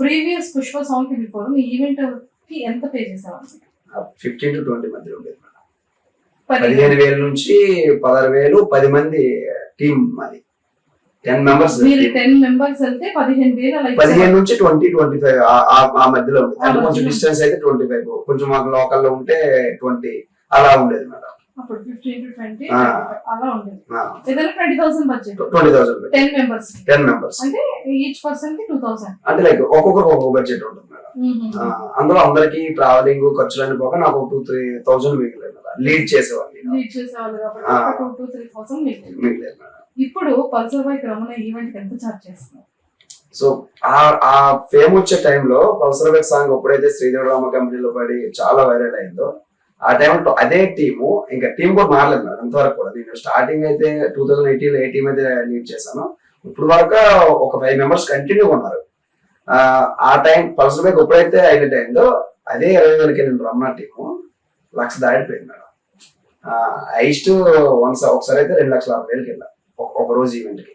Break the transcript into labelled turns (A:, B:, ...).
A: Previous Pushpa song కి before me event కి ఎంత పే చేసేవాళ్ళు?
B: 15 to 20 మధ్యలో ఉండేది మేడం. 15,000 నుంచి 16,000. 10 మంది టీమ్ మాది, 10 మెంబర్స్.
A: మీరు 10 మెంబర్స్ వెళ్తే 15,000 అలా
B: 15 నుంచి 20, 25 ఆ మధ్యలో ఉంటుంది. అంటే కొంచెం డిస్టెన్స్ అయితే 25, కొంచెం మాకు లోకల్లో ఉంటే 20 అలా ఉండేది మేడం.
A: అప్పుడు 15 to 20 అలా ఉండేది. ఏదైనా 20,000 బడ్జెట్,
B: 20,000
A: 10 మెంబర్స్
B: అంటే
A: ఈచ్ పర్సన్ కి 2,000.
B: అంటే లైక్ ఒక్కొక్కరికి ఒక్కొక్క బడ్జెట్ ఉంటుంది మేడం. అందులో అందరికి ట్రావెలింగ్ ఖర్చులన్నీ పోక నాకు 2-3,000 మిగిలేదు మేడం. లీడ్ చేసేవాళ్ళు
A: కాబట్టి 2-3,000
B: మిగిలేదు మేడం.
A: ఇప్పుడు పల్సర్ బైక్ రమణ ఈవెంట్ ఎంత చార్జ్ చేస్తున్నారు?
B: సో ఆ ఫేమ్ వచ్చే టైంలో పల్సర్ బైక్ సాంగ్ ఎప్పుడైతే శ్రీదేవి రామ కంపెనీలో పడి చాలా వైరల్ అయిందో ఆ టైంలో అదే టీము, ఇంకా టీం కూడా మారలేదు మేడం అంతవరకు కూడా. నేను స్టార్టింగ్ అయితే 2018లో ఏ టీం అయితే లీడ్ చేశాను, ఇప్పుడు వరకు ఒక 5 మెంబర్స్ కంటిన్యూ ఉన్నారు. ఆ టైం పల్సర్ బైక్ ఎప్పుడైతే అయిన టైంలో అదే 20,000కి వెళ్ళిన రమణ టీము 1,00,000 దాటిపోయింది మేడం. హైయెస్ట్ ఒకసారి అయితే 2,60,000 వెళ్ళాం ఒక రోజు ఈవెంట్ కి.